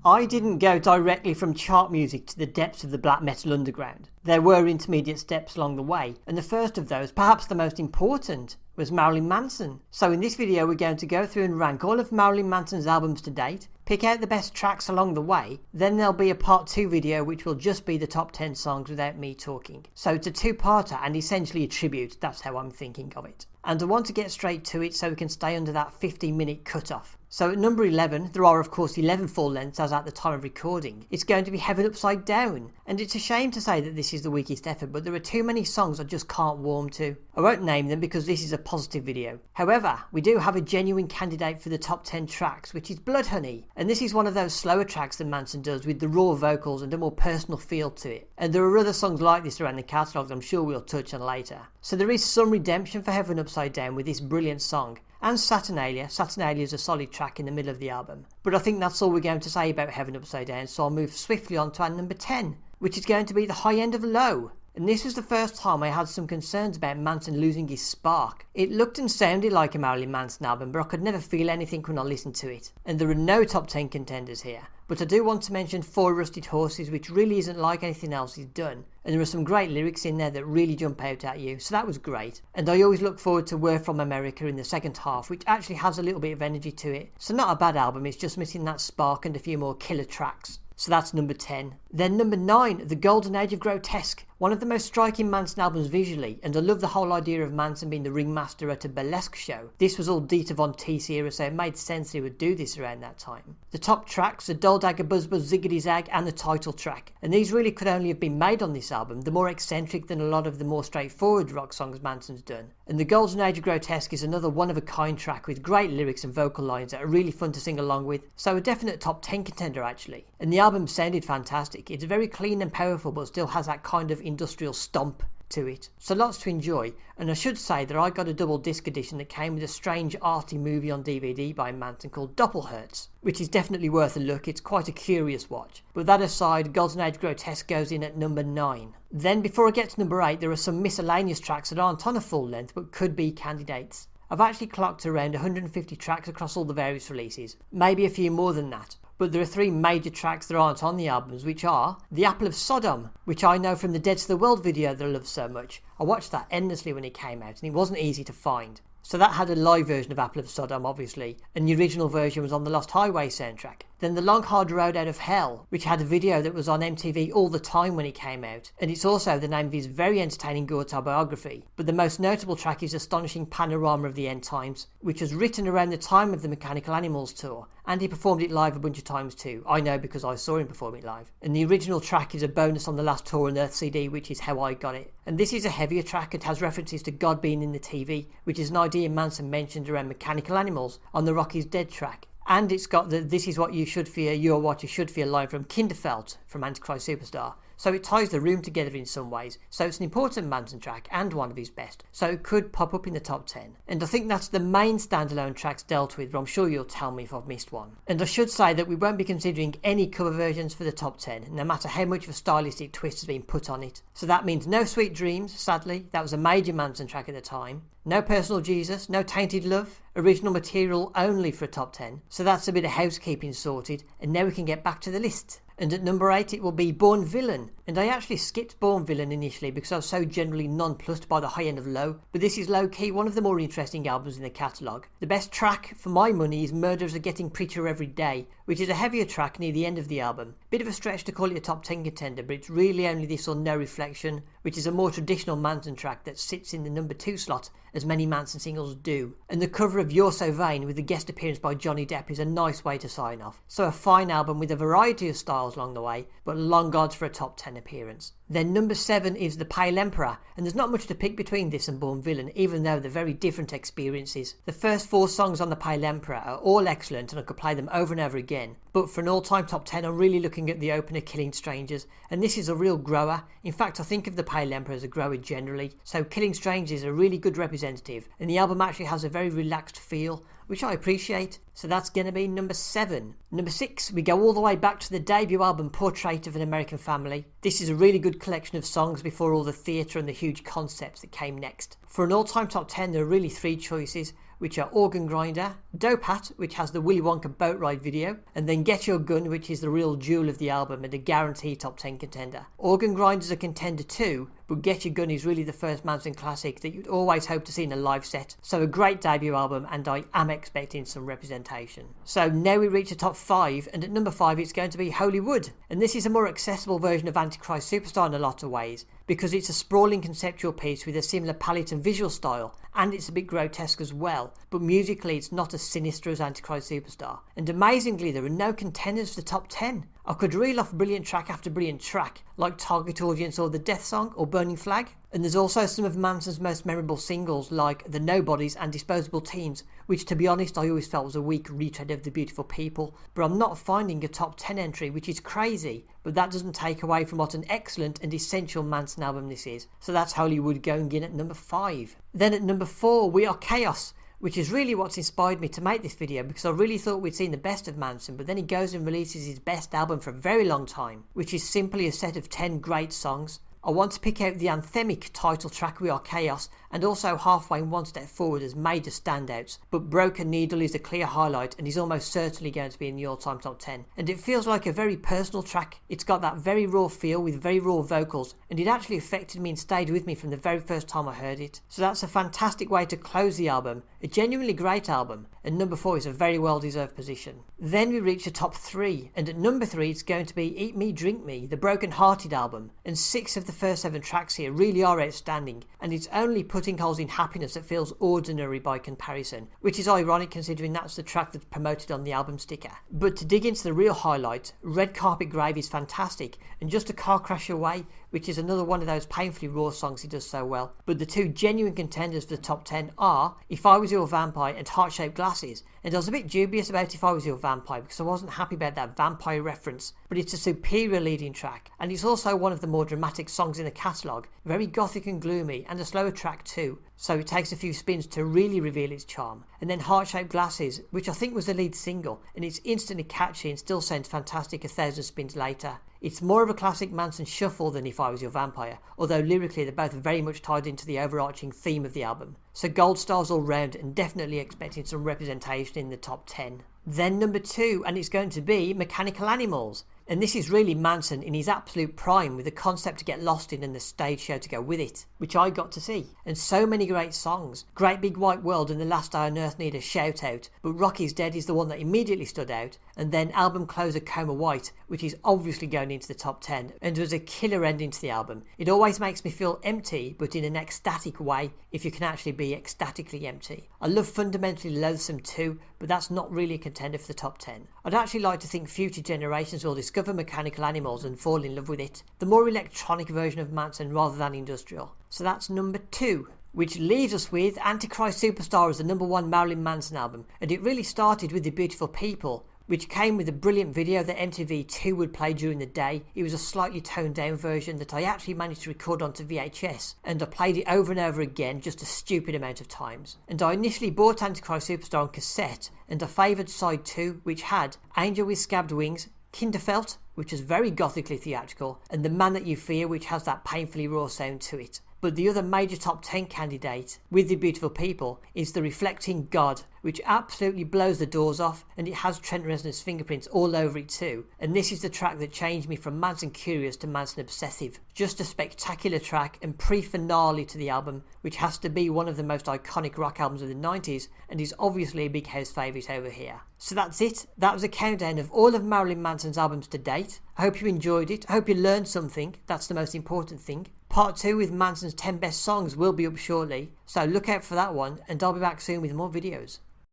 I didn't go directly from chart music to the depths of the black metal underground. There were intermediate steps along the way, and the first of those, perhaps the most important, was Marilyn Manson. So in this video we're going to go through and rank all of Marilyn Manson's albums to date, pick out the best tracks along the way, then there'll be a part 2 video which will just be the top 10 songs without me talking. So it's a two-parter and essentially a tribute, that's how I'm thinking of it. And I want to get straight to it so we can stay under that 15-minute cut-off. So at number 11, there are of course 11 full lengths as at the time of recording. It's going to be Heaven Upside Down, and it's a shame to say that this is the weakest effort, but there are too many songs I just can't warm to. I won't name them because this is a positive video. However, we do have a genuine candidate for the top 10 tracks, which is Bloodhoney, and this is one of those slower tracks that Manson does with the raw vocals and a more personal feel to it. And there are other songs like this around the catalogue I'm sure we'll touch on later. So there is some redemption for Heaven Upside Down with this brilliant song. And Saturnalia. Saturnalia is a solid track in the middle of the album. But I think that's all we're going to say about Heaven Upside Down, so I'll move swiftly on to our number 10, which is going to be the high end of low. And this was the first time I had some concerns about Manson losing his spark. It looked and sounded like a Marilyn Manson album, but I could never feel anything when I listened to it. And there are no top 10 contenders here. But I do want to mention Four Rusted Horses, which really isn't like anything else he's done. And there are some great lyrics in there that really jump out at you, so that was great. And I always look forward to We're From America in the second half, which actually has a little bit of energy to it. So not a bad album, it's just missing that spark and a few more killer tracks. So that's number 10. Then number 9, The Golden Age of Grotesque. One of the most striking Manson albums visually, and I love the whole idea of Manson being the ringmaster at a burlesque show. This was all Dieter Von Teese era, so it made sense he would do this around that time. The top tracks, the Dol Dagger Buzz Buzz Ziggity Zag and the title track, and these really could only have been made on this album, the more eccentric than a lot of the more straightforward rock songs Manson's done. And The Golden Age of Grotesque is another one-of-a-kind track with great lyrics and vocal lines that are really fun to sing along with, so a definite top 10 contender actually. And the album sounded fantastic. It's very clean and powerful but still has that kind of industrial stomp to it. So lots to enjoy, and I should say that I got a double disc edition that came with a strange arty movie on DVD by Manson called Doppelherz, which is definitely worth a look. It's quite a curious watch. But that aside, Golden Age Grotesque goes in at number 9. Then before I get to number 8, there are some miscellaneous tracks that aren't on a full length but could be candidates. I've actually clocked around 150 tracks across all the various releases, maybe a few more than that. But there are 3 major tracks that aren't on the albums, which are The Apple of Sodom, which I know from the Dead to the World video that I love so much. I watched that endlessly when it came out and it wasn't easy to find. So that had a live version of Apple of Sodom obviously, and the original version was on the Lost Highway soundtrack. Then The Long Hard Road Out of Hell, which had a video that was on MTV all the time when it came out, and it's also the name of his very entertaining autobiography. But the most notable track is Astonishing Panorama of the End Times, which was written around the time of the Mechanical Animals tour, and he performed it live a bunch of times too. I know because I saw him perform it live. And the original track is a bonus on the Last Tour on Earth CD, which is how I got it. And this is a heavier track. It has references to God being in the TV, which is an idea Manson mentioned around Mechanical Animals on the Rock Is Dead track. And it's got the This Is What You Should Fear, You're What You Should Fear line from Kinderfeld from Antichrist Superstar. So it ties the room together in some ways. So it's an important Manson track and one of his best. So it could pop up in the top 10. And I think that's the main standalone tracks dealt with, but I'm sure you'll tell me if I've missed one. And I should say that we won't be considering any cover versions for the top 10, no matter how much of a stylistic twist has been put on it. So that means no Sweet Dreams, sadly. That was a major Manson track at the time. No Personal Jesus, no Tainted Love, original material only for a top 10. So that's a bit of housekeeping sorted, and now we can get back to the list. And at number 8 it will be Born Villain, and I actually skipped Born Villain initially because I was so generally nonplussed by the high end of low, but this is low key one of the more interesting albums in the catalogue. The best track for my money is Murderers Are Getting Prettier Every Day, which is a heavier track near the end of the album. Bit of a stretch to call it a top 10 contender, but it's really only this or No Reflection, which is a more traditional Manson track that sits in the number 2 slot, as many Manson singles do. And the cover of You're So Vain with the guest appearance by Johnny Depp is a nice way to sign off. So a fine album with a variety of styles along the way, but long odds for a top 10 appearance. Then number 7 is The Pale Emperor, and there's not much to pick between this and Born Villain, even though they're very different experiences. The first 4 songs on The Pale Emperor are all excellent and I could play them over and over again, but for an all-time top 10 I'm really looking at the opener Killing Strangers, and this is a real grower. In fact I think of The Pale Emperor as a grower generally, so Killing Strangers is a really good representative, and the album actually has a very relaxed feel, which I appreciate. So that's going to be number 7. Number 6, we go all the way back to the debut album Portrait of an American Family. This is a really good collection of songs before all the theatre and the huge concepts that came next. For an all-time top 10 there are really 3 choices. which are Organ Grinder, Dope Hat, which has the Willy Wonka boat ride video, and then Get Your Gun, which is the real jewel of the album and a guaranteed top 10 contender. Organ Grinder's a contender too, but Get Your Gun is really the first Manson classic that you'd always hope to see in a live set. So a great debut album, and I am expecting some representation. So now we reach the top 5, and at number 5 it's going to be Hollywood. And this is a more accessible version of Antichrist Superstar in a lot of ways, because it's a sprawling conceptual piece with a similar palette and visual style, and it's a bit grotesque as well, but musically it's not as sinister as Antichrist Superstar. And amazingly, there are no contenders for the top 10. I could reel off brilliant track after brilliant track, like Target Audience or The Death Song or Burning Flag. And there's also some of Manson's most memorable singles like The Nobodies and Disposable Teens, which to be honest I always felt was a weak retread of The Beautiful People, but I'm not finding a top 10 entry, which is crazy, but that doesn't take away from what an excellent and essential Manson album this is. So that's Hollywood going in at number 5. Then at number 4 we are Chaos, which is really what's inspired me to make this video, because I really thought we'd seen the best of Manson, but then he goes and releases his best album for a very long time, which is simply a set of 10 great songs. I want to pick out the anthemic title track We Are Chaos, and also Halfway and One Step Forward as major standouts, but Broken Needle is a clear highlight and is almost certainly going to be in the all-time top 10. And it feels like a very personal track. It's got that very raw feel with very raw vocals, and it actually affected me and stayed with me from the very first time I heard it. So that's a fantastic way to close the album, a genuinely great album, and number 4 is a very well deserved position. Then we reach the top 3, and at number 3 it's going to be Eat Me Drink Me, the Broken Hearted album, and 6 of the first 7 tracks here really are outstanding, and it's only Putting Holes in Happiness that feels ordinary by comparison, which is ironic considering that's the track that's promoted on the album sticker. But to dig into the real highlight, Red Carpet Grave is fantastic, and Just a Car Crash Away, which is another one of those painfully raw songs he does so well. But the 2 genuine contenders for the top 10 are If I Was Your Vampire and Heart Shaped Glasses, and I was a bit dubious about If I Was Your Vampire because I wasn't happy about that vampire reference, but it's a superior leading track, and it's also one of the more dramatic songs in the catalogue, very gothic and gloomy, and a slower track too, so it takes a few spins to really reveal its charm. And then Heart Shaped Glasses, which I think was the lead single, and it's instantly catchy and still sounds fantastic 1,000 spins later. It's more of a classic Manson shuffle than If I Was Your Vampire, although lyrically they're both very much tied into the overarching theme of the album. So gold stars all round, and definitely expecting some representation in the top 10. Then number 2, and it's going to be Mechanical Animals. And this is really Manson in his absolute prime, with a concept to get lost in and the stage show to go with it, which I got to see. And so many great songs. Great Big White World and The Last Day on Earth need a shout out, but Rocky's Dead is the one that immediately stood out. And then album closer Coma White, which is obviously going into the top 10 and was a killer ending to the album. It always makes me feel empty, but in an ecstatic way, if you can actually be ecstatically empty. I love Fundamentally Loathsome too, but that's not really a contender for the top 10. I'd actually like to think future generations will discover Mechanical Animals and fall in love with it. The more electronic version of Manson rather than industrial. So that's number 2. Which leaves us with Antichrist Superstar as the number 1 Marilyn Manson album. And it really started with The Beautiful People, which came with a brilliant video that MTV2 would play during the day. It was a slightly toned down version that I actually managed to record onto VHS, and I played it over and over again just a stupid amount of times. And I initially bought Antichrist Superstar on cassette, and I favoured side 2, which had Angel with Scabbed Wings, Kinderfelt, which is very gothically theatrical, and The Man That You Fear, which has that painfully raw sound to it. But the other major top 10 candidate with The Beautiful People is The Reflecting God, which absolutely blows the doors off, and it has Trent Reznor's fingerprints all over it too. And this is the track that changed me from Manson Curious to Manson Obsessive. Just a spectacular track and pre-finale to the album, which has to be one of the most iconic rock albums of the 90s and is obviously a big house favourite over here. So that's it. That was a countdown of all of Marilyn Manson's albums to date. I hope you enjoyed it. I hope you learned something. That's the most important thing. Part 2 with Manson's 10 best songs will be up shortly, so look out for that one, and I'll be back soon with more videos.